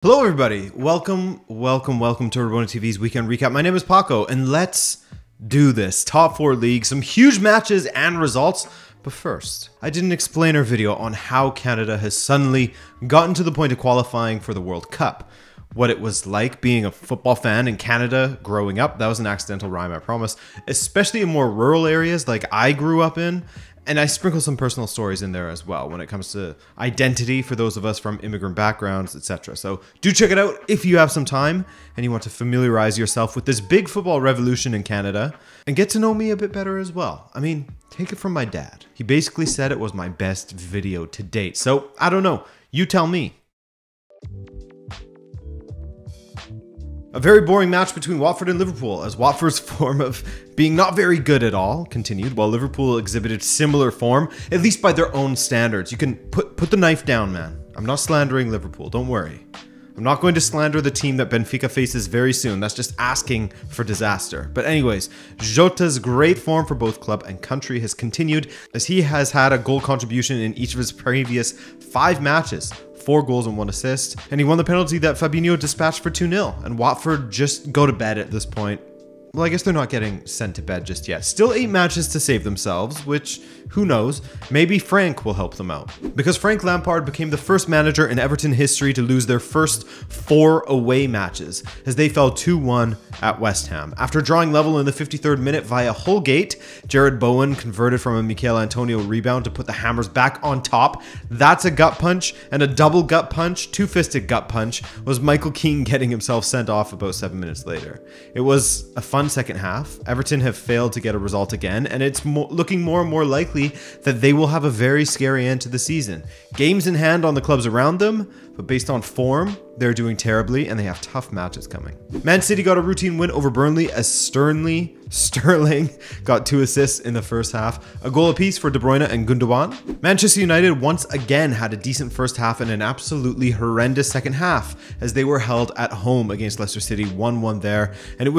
Hello everybody, welcome to Rabona TV's Weekend Recap. My name is Paco, and let's do this. Top 4 league, some huge matches and results. But first, I did an explainer video on how Canada has suddenly gotten to the point of qualifying for the World Cup. What it was like being a football fan in Canada growing up. That was an accidental rhyme, I promise. Especially in more rural areas like I grew up in. And I sprinkle some personal stories in there as well when it comes to identity for those of us from immigrant backgrounds, etc. So do check it out if you have some time and you want to familiarize yourself with this big football revolution in Canada and get to know me a bit better as well. I mean, take it from my dad. He basically said it was my best video to date. So I don't know. You tell me. A very boring match between Watford and Liverpool, as Watford's form of being not very good at all continued, while Liverpool exhibited similar form, at least by their own standards. You can put the knife down, man. I'm not slandering Liverpool, don't worry. I'm not going to slander the team that Benfica faces very soon. That's just asking for disaster. But anyways, Jota's great form for both club and country has continued, as he has had a goal contribution in each of his previous 5 matches. 4 goals and 1 assist, and he won the penalty that Fabinho dispatched for 2-0, and Watford just go to bed at this point. Well, I guess they're not getting sent to bed just yet. Still 8 matches to save themselves, which, who knows, maybe Frank will help them out. Because Frank Lampard became the first manager in Everton history to lose their first 4 away matches, as they fell 2-1 at West Ham. After drawing level in the 53rd minute via Holgate, Jared Bowen converted from a Mikel Antonio rebound to put the Hammers back on top. That's a gut punch, and a double gut punch, 2-fisted gut punch, was Michael Keane getting himself sent off about 7 minutes later. It was a fun second half. Everton have failed to get a result again, and it's looking more and more likely that they will have a very scary end to the season. Games in hand on the clubs around them, but based on form, they're doing terribly and they have tough matches coming. Man City got a routine win over Burnley as Sterling got 2 assists in the first half, a goal apiece for De Bruyne and Gundogan. Manchester United once again had a decent first half and an absolutely horrendous second half, as they were held at home against Leicester City 1-1 there, and it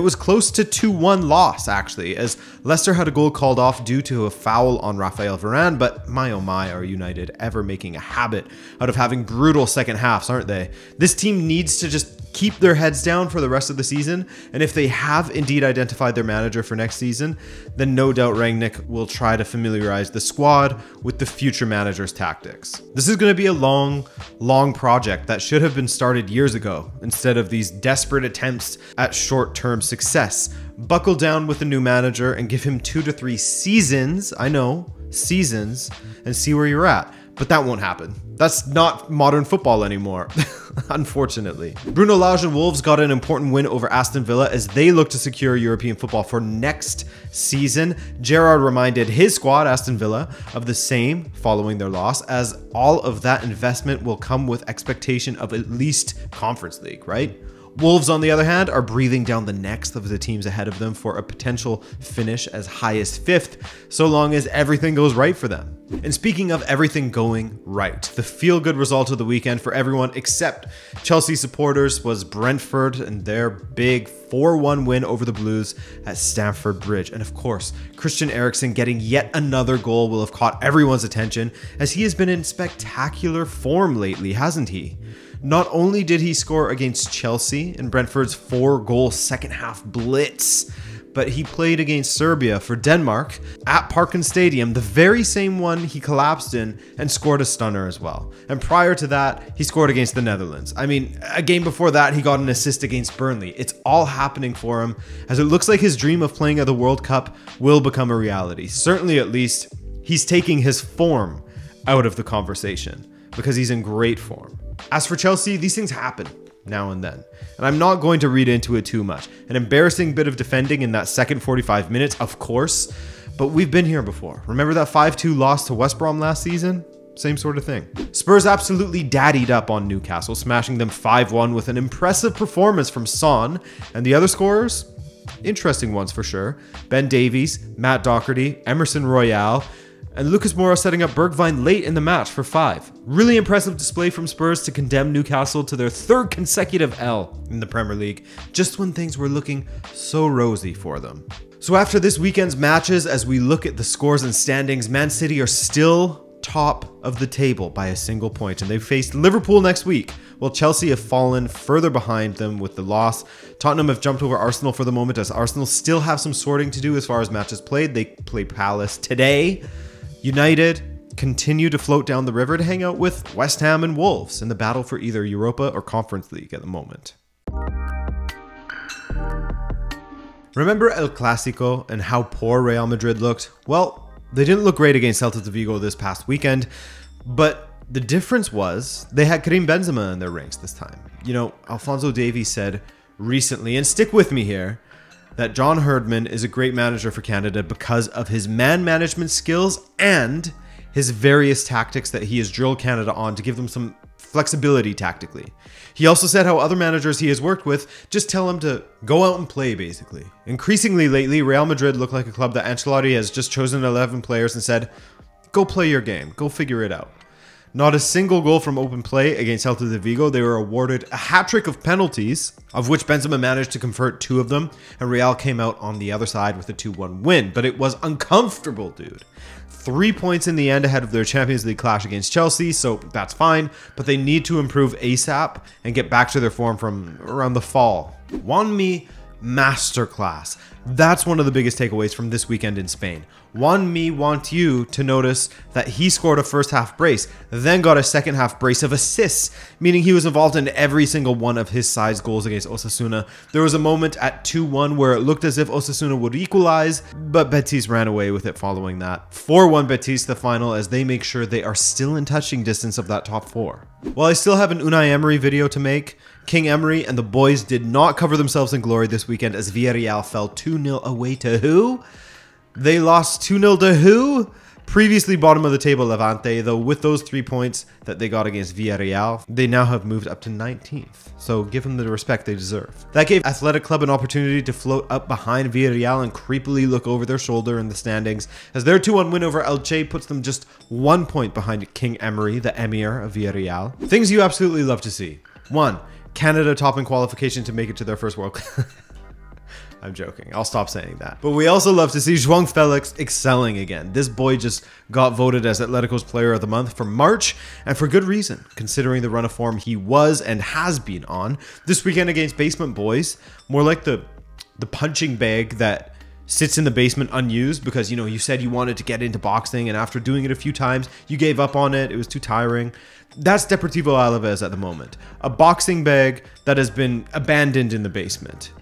was close to 2-1 loss actually, as Leicester had a goal called off due to a foul on Raphael Varane. But my oh my, are United ever making a habit out of having brutal second halves, aren't they? This team needs to just keep their heads down for the rest of the season, and if they have indeed identified their manager for next season, then no doubt Rangnick will try to familiarize the squad with the future manager's tactics. This is going to be a long project that should have been started years ago, instead of these desperate attempts at short-term success. Buckle down with the new manager and give him 2 to 3 seasons, I know, seasons, and see where you're at. But that won't happen. That's not modern football anymore, unfortunately. Bruno Lage and Wolves got an important win over Aston Villa as they look to secure European football for next season. Gerrard reminded his squad, Aston Villa, of the same following their loss, as all of that investment will come with expectation of at least Conference League, right? Wolves, on the other hand, are breathing down the necks of the teams ahead of them for a potential finish as high as 5th, so long as everything goes right for them. And speaking of everything going right, the feel-good result of the weekend for everyone except Chelsea supporters was Brentford and their big 4-1 win over the Blues at Stamford Bridge. And of course, Christian Eriksen getting yet another goal will have caught everyone's attention, as he has been in spectacular form lately, hasn't he? Not only did he score against Chelsea in Brentford's 4-goal second half blitz, but he played against Serbia for Denmark at Parken Stadium, the very same one he collapsed in, and scored a stunner as well. And prior to that, he scored against the Netherlands. I mean, a game before that, he got an assist against Burnley. It's all happening for him, as it looks like his dream of playing at the World Cup will become a reality. Certainly, at least, he's taking his form out of the conversation, because he's in great form. As for Chelsea, these things happen now and then, and I'm not going to read into it too much. An embarrassing bit of defending in that second 45 minutes, of course, but we've been here before. Remember that 5-2 loss to West Brom last season? Same sort of thing. Spurs absolutely daddied up on Newcastle, smashing them 5-1 with an impressive performance from Son, and the other scorers? Interesting ones for sure. Ben Davies, Matt Doherty, Emerson Royale, and Lucas Moura setting up Bergwijn late in the match for 5. Really impressive display from Spurs to condemn Newcastle to their 3rd consecutive L in the Premier League, just when things were looking so rosy for them. So after this weekend's matches, as we look at the scores and standings, Man City are still top of the table by a single point, and they faced Liverpool next week, while Chelsea have fallen further behind them with the loss. Tottenham have jumped over Arsenal for the moment, as Arsenal still have some sorting to do as far as matches played. They play Palace today. United continue to float down the river to hang out with West Ham and Wolves in the battle for either Europa or Conference League at the moment. Remember El Clasico and how poor Real Madrid looked? Well, they didn't look great against Celta de Vigo this past weekend, but the difference was they had Karim Benzema in their ranks this time. You know, Alphonso Davies said recently, and stick with me here, that John Herdman is a great manager for Canada because of his man management skills and his various tactics that he has drilled Canada on to give them some flexibility tactically. He also said how other managers he has worked with just tell him to go out and play, basically. Increasingly lately, Real Madrid look like a club that Ancelotti has just chosen 11 players and said, go play your game, go figure it out. Not a single goal from open play against Celta de Vigo. They were awarded a hat-trick of penalties, of which Benzema managed to convert 2 of them, and Real came out on the other side with a 2-1 win. But it was uncomfortable, dude. 3 points in the end ahead of their Champions League clash against Chelsea, so that's fine, but they need to improve ASAP and get back to their form from around the fall. Juanmi masterclass. That's one of the biggest takeaways from this weekend in Spain. Juanmi want you to notice that he scored a first half brace, then got a second half brace of assists, meaning he was involved in every single one of his side's goals against Osasuna. There was a moment at 2-1 where it looked as if Osasuna would equalize, but Betis ran away with it following that. 4-1 Betis the final, as they make sure they are still in touching distance of that top 4. While I still have an Unai Emery video to make, King Emery and the boys did not cover themselves in glory this weekend as Villarreal fell 2-0 away to who? They lost 2-0 to who? Previously bottom of the table Levante, though with those 3 points that they got against Villarreal, they now have moved up to 19th. So give them the respect they deserve. That gave Athletic Club an opportunity to float up behind Villarreal and creepily look over their shoulder in the standings, as their 2-1 win over Elche puts them just 1 point behind King Emery, the Emir of Villarreal. Things you absolutely love to see. 1. Canada topping qualification to make it to their first World Cup. I'm joking. I'll stop saying that. But we also love to see João Felix excelling again. This boy just got voted as Atletico's Player of the Month for March, and for good reason, considering the run of form he was and has been on. This weekend against Basement Boys, more like the punching bag that sits in the basement unused because, you know, you said you wanted to get into boxing, and after doing it a few times, you gave up on it. It was too tiring. That's Deportivo Alavés at the moment. A boxing bag that has been abandoned in the basement,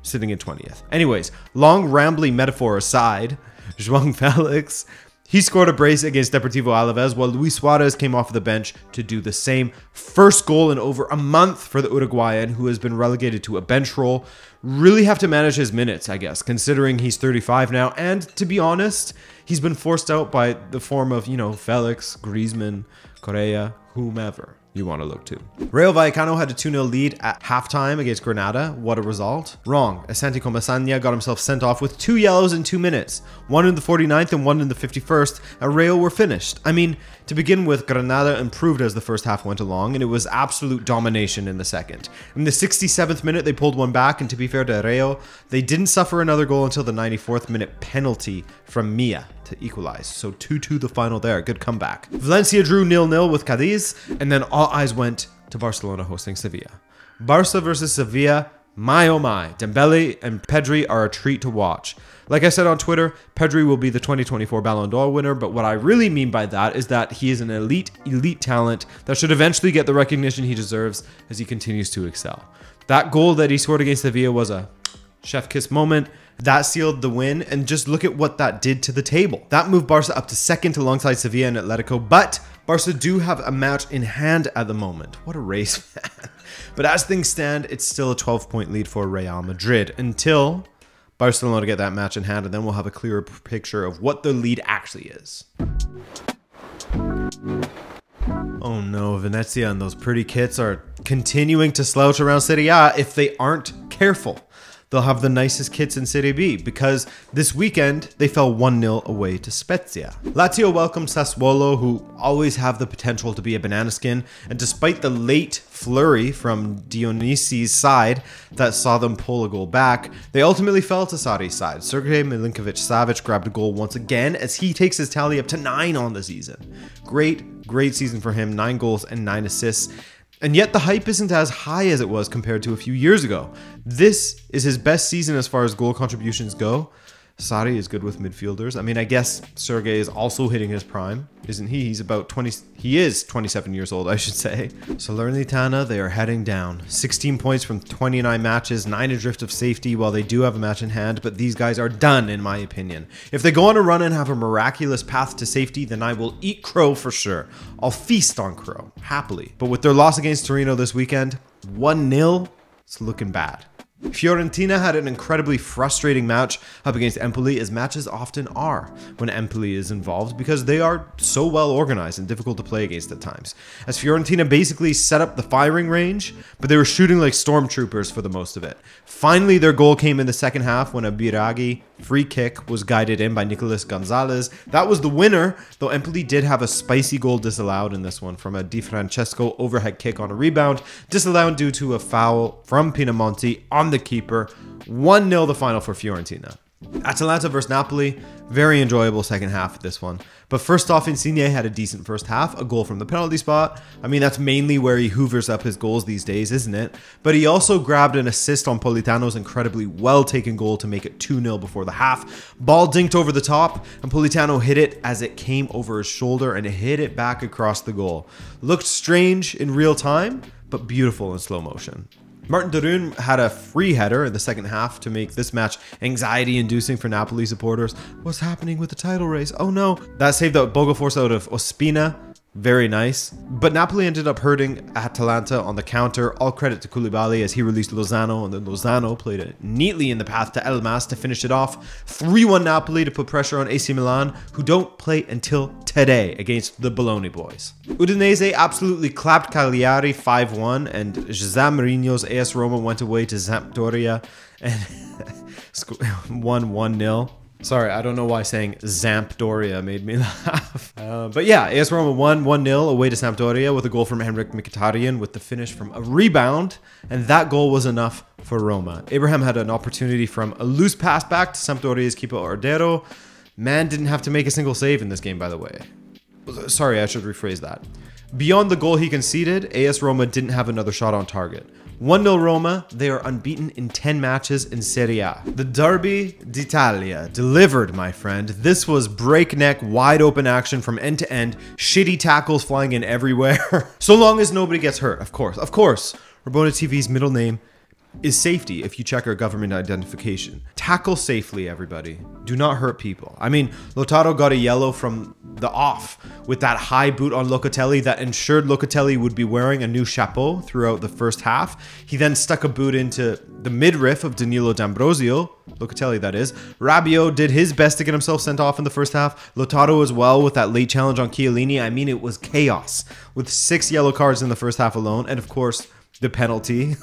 sitting in 20th. Anyways, long rambly metaphor aside, João Felix, he scored a brace against Deportivo Alavés while Luis Suarez came off the bench to do the same. First goal in over a month for the Uruguayan, who has been relegated to a bench role. Really have to manage his minutes, I guess, considering he's 35 now. And to be honest, he's been forced out by the form of, you know, Felix, Griezmann, Correa, whomever you want to look to. Rayo Vallecano had a 2-0 lead at halftime against Granada. What a result. Wrong. Asante Comasanya got himself sent off with 2 yellows in 2 minutes. One in the 49th and one in the 51st, and Rayo were finished. I mean, to begin with, Granada improved as the first half went along, and it was absolute domination in the second. In the 67th minute, they pulled one back, and to be fair to Rayo, they didn't suffer another goal until the 94th minute penalty from Mia to equalize. So 2-2 the final there. Good comeback. Valencia drew 0-0 with Cadiz, and then all eyes went to Barcelona hosting Sevilla. Barca versus Sevilla, my oh my. Dembele and Pedri are a treat to watch. Like I said on Twitter, Pedri will be the 2024 Ballon d'Or winner, but what I really mean by that is that he is an elite talent that should eventually get the recognition he deserves as he continues to excel. That goal that he scored against Sevilla was a chef kiss moment. That sealed the win, and just look at what that did to the table. That moved Barca up to second alongside Sevilla and Atletico, but Barca do have a match in hand at the moment. What a race, man. But as things stand, it's still a 12-point lead for Real Madrid until Barcelona get that match in hand, and then we'll have a clearer picture of what the lead actually is. Oh no, Venezia and those pretty kits are continuing to slouch around SERIE if they aren't careful. they'll have the nicest kits in Serie B because this weekend they fell 1-0 away to Spezia. Lazio welcomed Sassuolo, who always have the potential to be a banana skin, and despite the late flurry from Dionisi's side that saw them pull a goal back, they ultimately fell to Sarri's side. Sergej Milinkovic-Savic grabbed a goal once again as he takes his tally up to 9 on the season. Great season for him, 9 goals and 9 assists. And yet the hype isn't as high as it was compared to a few years ago. This is his best season as far as goal contributions go. Sarri is good with midfielders. I mean, I guess Sergej is also hitting his prime, isn't he? He's about 20, he is 27 years old, I should say. Salernitana, they are heading down. 16 points from 29 matches, 9 adrift of safety while they do have a match in hand, but these guys are done in my opinion. If they go on a run and have a miraculous path to safety, then I will eat crow for sure. I'll feast on crow, happily. But with their loss against Torino this weekend, 1-0, it's looking bad. Fiorentina had an incredibly frustrating match up against Empoli, as matches often are when Empoli is involved because they are so well organized and difficult to play against at times. As Fiorentina basically set up the firing range, but they were shooting like stormtroopers for the most of it. Finally, their goal came in the second half when a Biraghi free kick was guided in by Nicolas Gonzalez. That was the winner, though Empoli did have a spicy goal disallowed in this one from a Di Francesco overhead kick on a rebound, disallowed due to a foul from Pinamonti on the keeper. 1-0 the final for Fiorentina. Atalanta versus Napoli, very enjoyable second half of this one. But first off, Insigne had a decent first half, a goal from the penalty spot. I mean, that's mainly where he hoovers up his goals these days, isn't it? But he also grabbed an assist on Politano's incredibly well-taken goal to make it 2-0 before the half. Ball dinked over the top, and Politano hit it as it came over his shoulder and hit it back across the goal. Looked strange in real time, but beautiful in slow motion. Martin de Roon had a free header in the second half to make this match anxiety-inducing for Napoli supporters. What's happening with the title race? Oh no. That saved the Bogaforce out of Ospina. Very nice. But Napoli ended up hurting Atalanta on the counter. All credit to Koulibaly as he released Lozano, and then Lozano played it neatly in the path to Elmas to finish it off. 3-1 Napoli to put pressure on AC Milan, who don't play until today against the Bologna boys. Udinese absolutely clapped Cagliari 5-1, and José Mourinho's AS Roma went away to Sampdoria and won 1-0. Sorry, I don't know why saying Sampdoria made me laugh. But yeah, AS Roma won 1-0 away to Sampdoria with a goal from Henrik Mkhitaryan with the finish from a rebound, and that goal was enough for Roma. Abraham had an opportunity from a loose pass back to Sampdoria's keeper Ordero. Man didn't have to make a single save in this game, by the way. Sorry, I should rephrase that. Beyond the goal he conceded, AS Roma didn't have another shot on target. 1-0 Roma, they are unbeaten in 10 matches in Serie A. The Derby d'Italia delivered, my friend. This was breakneck, wide open action from end to end, shitty tackles flying in everywhere. So long as nobody gets hurt, of course. Of course, Rabona TV's middle name is safety if you check our government identification. Tackle safely, everybody. Do not hurt people. I mean, Lautaro got a yellow from the off with that high boot on Locatelli that ensured Locatelli would be wearing a new chapeau throughout the first half. He then stuck a boot into the midriff of Danilo D'Ambrosio, Locatelli that is. Rabiot did his best to get himself sent off in the first half. Lautaro as well with that late challenge on Chiellini. I mean, it was chaos with 6 yellow cards in the first half alone. And of course, the penalty.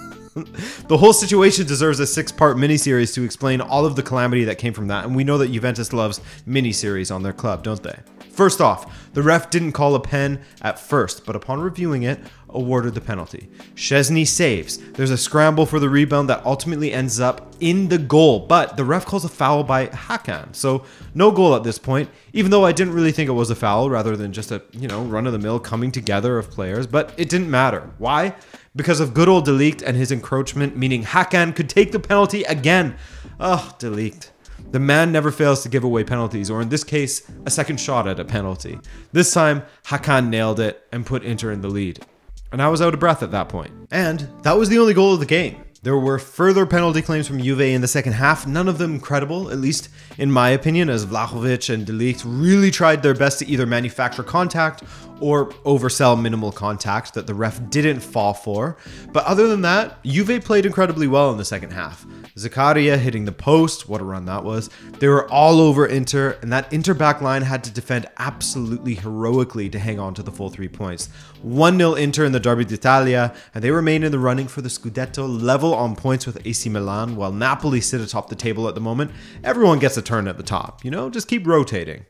The whole situation deserves a 6-part miniseries to explain all of the calamity that came from that, and we know that Juventus loves miniseries on their club, don't they? First off, the ref didn't call a pen at first, but upon reviewing it, awarded the penalty. Szczesny saves. There's a scramble for the rebound that ultimately ends up in the goal, but the ref calls a foul by Hakan, so no goal at this point, even though I didn't really think it was a foul rather than just a, run-of-the-mill coming together of players, but it didn't matter. Why? Because of good old De Ligt and his encroachment, meaning Hakan could take the penalty again. Oh, De Ligt. The man never fails to give away penalties, or in this case, a second shot at a penalty. This time, Hakan nailed it and put Inter in the lead. And I was out of breath at that point. And that was the only goal of the game. There were further penalty claims from Juve in the second half, none of them credible, at least in my opinion, as Vlahovic and De Ligt really tried their best to either manufacture contact or oversell minimal contact that the ref didn't fall for. But other than that, Juve played incredibly well in the second half. Zakaria hitting the post, what a run that was. They were all over Inter, and that Inter back line had to defend absolutely heroically to hang on to the full 3 points. 1-0 Inter in the Derby d'Italia, and they remain in the running for the Scudetto, level on points with AC Milan, while Napoli sit atop the table at the moment. Everyone gets a turn at the top, you know, just keep rotating.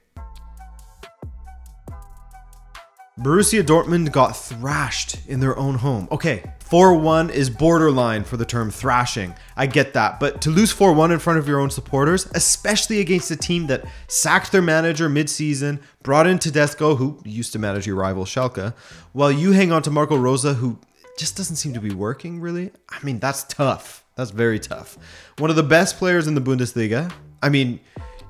Borussia Dortmund got thrashed in their own home. Okay, 4-1 is borderline for the term thrashing. I get that, but to lose 4-1 in front of your own supporters, especially against a team that sacked their manager mid-season, brought in Tedesco, who used to manage your rival Schalke, while you hang on to Marco Rose, who just doesn't seem to be working, really. I mean, that's tough. That's very tough. One of the best players in the Bundesliga. I mean,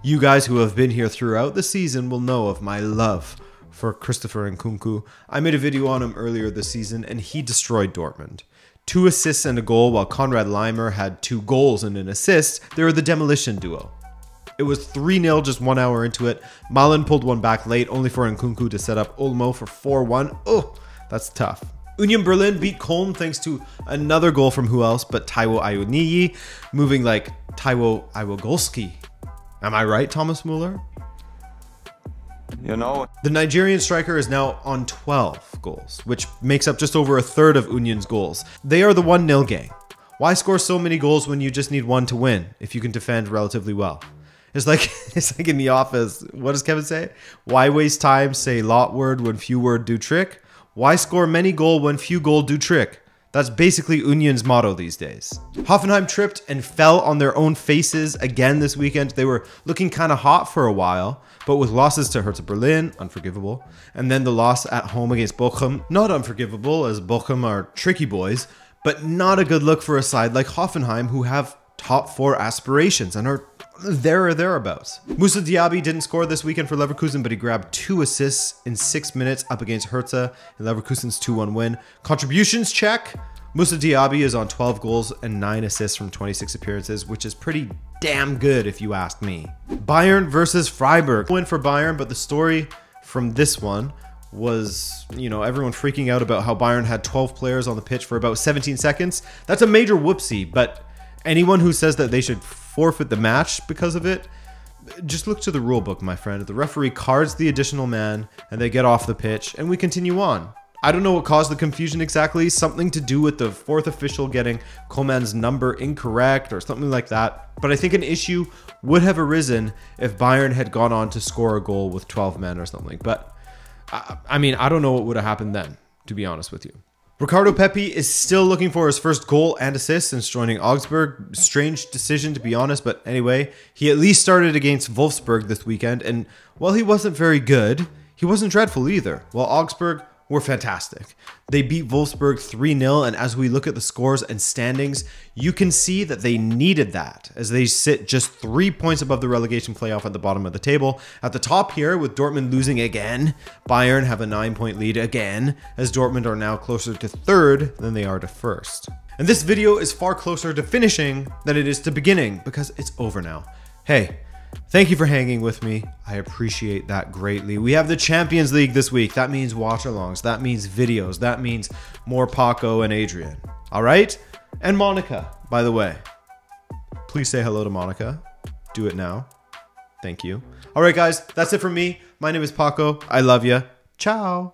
you guys who have been here throughout the season will know of my love for Christopher Nkunku. I made a video on him earlier this season, and he destroyed Dortmund. 2 assists and a goal, while Konrad Laimer had 2 goals and an assist. They were the demolition duo. It was 3-0 just 1 hour into it. Malen pulled one back late, only for Nkunku to set up Olmo for 4-1. Oh, that's tough. Union Berlin beat Köln thanks to another goal from who else but Taiwo Awoniyi, moving like Taiwo Iwagolski. Am I right, Thomas Muller? You know, the Nigerian striker is now on 12 goals, which makes up just over a third of Union's goals. They are the 1-0 gang. Why score so many goals when you just need one to win if you can defend relatively well? It's like in The Office. What does Kevin say? Why waste time, say lot word when few word do trick? Why score many goal when few goal do trick? That's basically Union's motto these days. Hoffenheim tripped and fell on their own faces again this weekend. They were looking kind of hot for a while, but with losses to Hertha Berlin, unforgivable, and then the loss at home against Bochum, not unforgivable as Bochum are tricky boys, but not a good look for a side like Hoffenheim who have top 4 aspirations and are there or thereabouts. Moussa Diaby didn't score this weekend for Leverkusen, but he grabbed 2 assists in 6 minutes up against Hertha in Leverkusen's 2-1 win. Contributions check. Moussa Diaby is on 12 goals and 9 assists from 26 appearances, which is pretty damn good if you ask me. Bayern versus Freiburg. Win for Bayern, but the story from this one was, you know, everyone freaking out about how Bayern had 12 players on the pitch for about 17 seconds. That's a major whoopsie, but anyone who says that they should forfeit the match because of it, just look to the rule book, my friend. The referee cards the additional man and they get off the pitch and we continue on. I don't know what caused the confusion exactly, something to do with the 4th official getting Coman's number incorrect or something like that. But I think an issue would have arisen if Bayern had gone on to score a goal with 12 men or something. But I mean, I don't know what would have happened then, to be honest with you. Ricardo Pepi is still looking for his first goal and assist since joining Augsburg. Strange decision, to be honest, but anyway, he at least started against Wolfsburg this weekend, and while he wasn't very good, he wasn't dreadful either. While Augsburg were fantastic. They beat Wolfsburg 3-0, and as we look at the scores and standings, you can see that they needed that, as they sit just 3 points above the relegation playoff at the bottom of the table. At the top here, with Dortmund losing again, Bayern have a 9-point lead again, as Dortmund are now closer to 3rd than they are to 1st. And this video is far closer to finishing than it is to beginning, because it's over now. Hey, thank you for hanging with me. I appreciate that greatly. We have the Champions League this week. That means watch-alongs. That means videos. That means more Paco and Adrian. All right? And Monica, by the way. Please say hello to Monica. Do it now. Thank you. All right, guys. That's it from me. My name is Paco. I love you. Ciao.